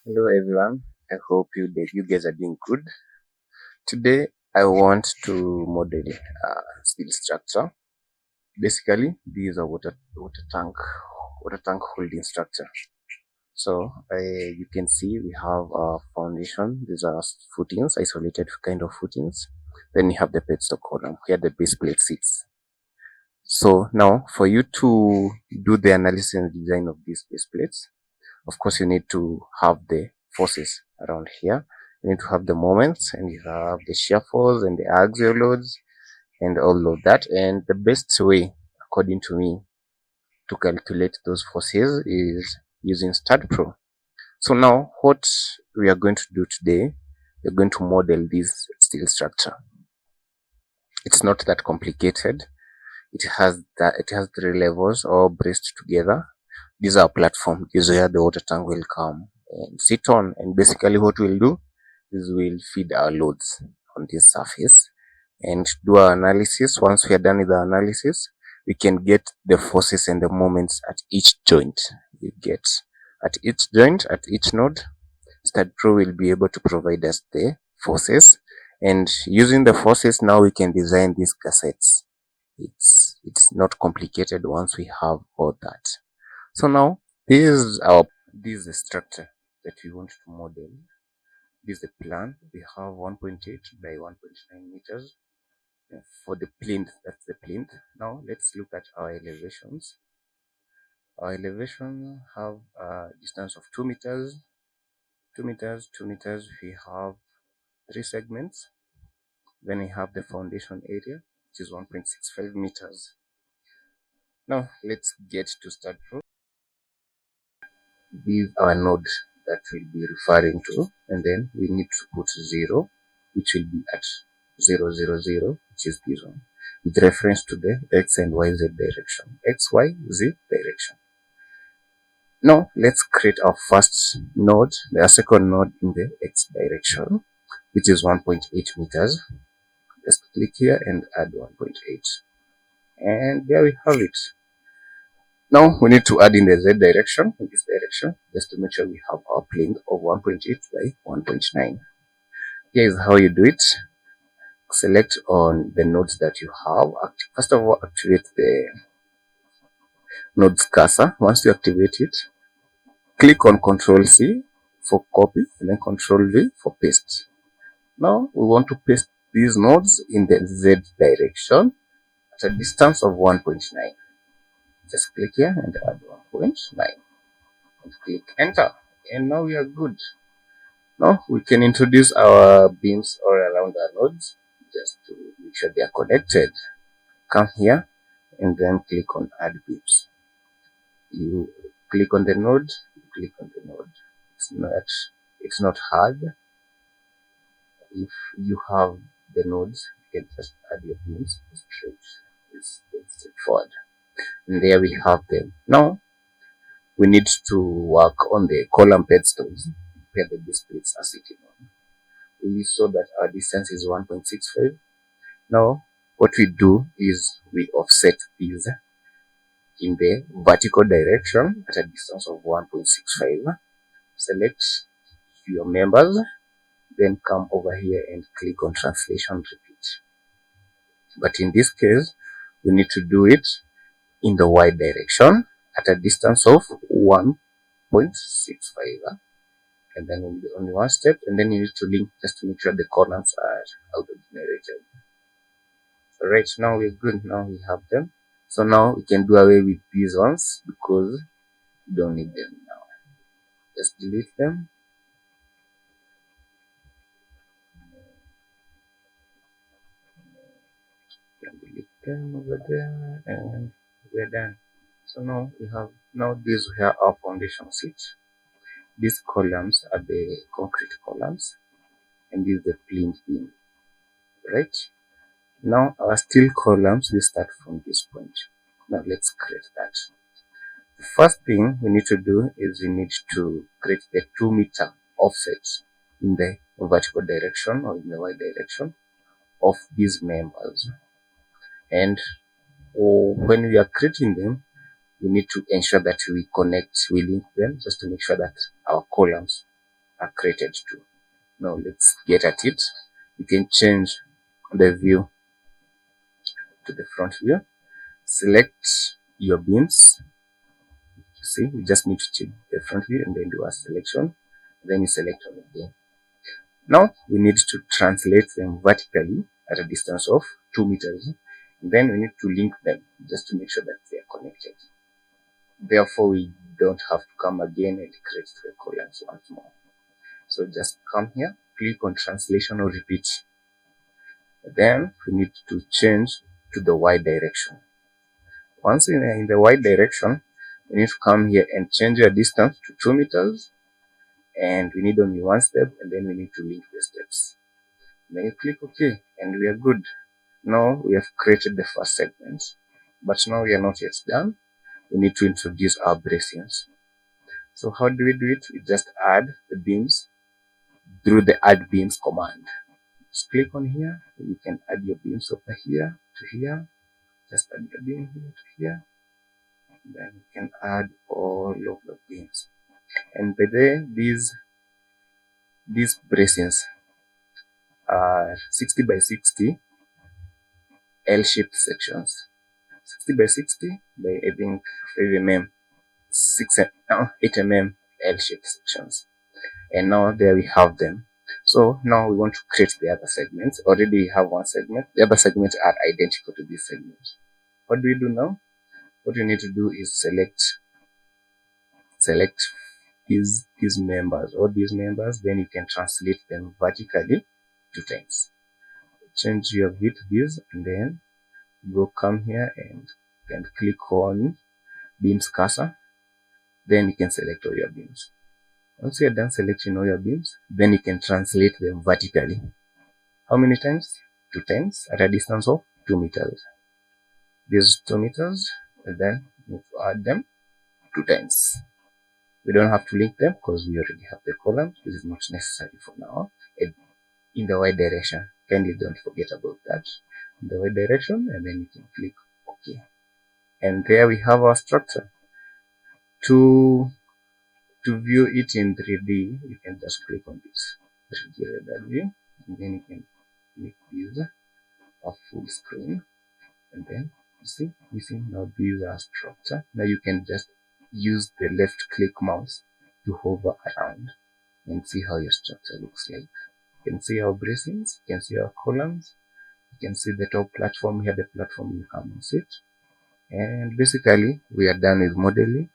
Hello everyone. I hope you guys are doing good. Today I want to model steel structure. Basically, this is a water tank holding structure. So you can see we have a foundation. These are footings, isolated kind of footings. Then you have the pedestal column where the base plate sits. So now for you to do the analysis and design of these base plates, of course you need to have the forces around here. You need to have the moments, and you have the shear force and the axial loads and all of that. And the best way, according to me, to calculate those forces is using STAAD.Pro. So now what we are going to do today, we're going to model this steel structure. It's not that complicated. It has 3 levels all braced together. These are platform. This is where the water tank will come and sit on. And basically what we'll do is we'll feed our loads on this surface and do our analysis. Once we are done with the analysis, we can get the forces and the moments at each joint. We get at each joint, at each node. STAAD.Pro will be able to provide us the forces. And using the forces, now we can design these cassettes. It's not complicated once we have all that. So now this is the structure that we want to model. This is the plan. We have 1.8 by 1.9 meters for the plinth. That's the plinth. Now let's look at our elevations. Our elevation have a distance of 2 meters, 2 meters, 2 meters. We have 3 segments. Then we have the foundation area, which is 1.65 meters. Now let's get to STAAD.Pro. These are nodes that we'll be referring to, and then we need to put 0, which will be at 0, 0, 0, which is this one, with reference to the x and y z direction, x, y, z direction. Now let's create our first node, the second node in the x direction, which is 1.8 meters. Just click here and add 1.8, and there we have it. Now we need to add in the z direction, in this direction, just to make sure we have our plane of 1.8 by 1.9. Here is how you do it. Select on the nodes that you have. First of all, activate the nodes cursor. Once you activate it, click on Ctrl C for copy and then Ctrl V for paste. Now we want to paste these nodes in the z direction at a distance of 1.9. Just click here and add 1.9 and click enter, and now we are good. Now we can introduce our beams all around our nodes just to make sure they are connected. Come here and then click on add beams. You click on the node, click on the node. It's not hard. If you have the nodes, you can just add your beams straight. It's straightforward. And there we have them. Now we need to work on the column pedestals where the base plates are sitting on. We saw that our distance is 1.65. Now what we do is we offset these in the vertical direction at a distance of 1.65. Select your members, then come over here and click on translation repeat. But in this case, we need to do it in the y direction at a distance of 1.65. And then only one step, and then you need to link just to make sure the columns are auto-generated. Right, now we're good. Now we have them. So now we can do away with these ones because we don't need them now. Just delete them. Can delete them over there, and we're done. So now we have this where our foundation sits. These columns are the concrete columns, and this is the plinth beam. Right? Now our steel columns will start from this point. Now let's create that. The first thing we need to do is we need to create a 2 meter offset in the vertical direction or in the y direction of these members. And when we are creating them, we need to ensure that we link them just to make sure that our columns are created too. Now let's get at it. You can change the view to the front view. Select your beams. You see, you just need to change the front view and then do a selection. Then you select on again. Now we need to translate them vertically at a distance of 2 meters. Then we need to link them just to make sure that they are connected. Therefore, we don't have to come again and create the columns once more. So just come here, click on translation or repeat. Then we need to change to the Y direction. Once in the Y direction, we need to come here and change your distance to 2 meters. And we need only one step, and then we need to link the steps. Then you click OK, and we are good. Now we have created the first segment, but now we are not yet done. We need to introduce our bracings. So how do we do it? We just add the beams through the add beams command. Just click on here. You can add your beams over here to here. Just add your beam here to here. Then you can add all of the beams. And by the way, these bracings are 60 by 60 L-shaped sections. 60 by 60 by I think 5 mm, 8 mm L-shaped sections. And now there we have them. So now we want to create the other segments. Already we have one segment. The other segments are identical to this segment. What do we do now? What you need to do is select these members, all these members, then you can translate them vertically 2 times. Change your view to this, and then come here and then click on beams cursor. Then you can select all your beams. Once you're done selecting all your beams, then you can translate them vertically. How many times? 2 times at a distance of 2 meters. These 2 meters, and then you need to add them 2 times. We don't have to link them because we already have the column. This is not necessary for now. And in the Y direction, kindly don't forget about that. In the Y direction, and then you can click OK. And there we have our structure. To view it in 3D, you can just click on this 3D radar view, and then you can make this a full screen. And then you see now these are structure. Now you can just use the left click mouse to hover around and see how your structure looks like. You can see our bracings, you can see our columns, you can see the top platform here, the platform you come and sit. And basically we are done with modeling.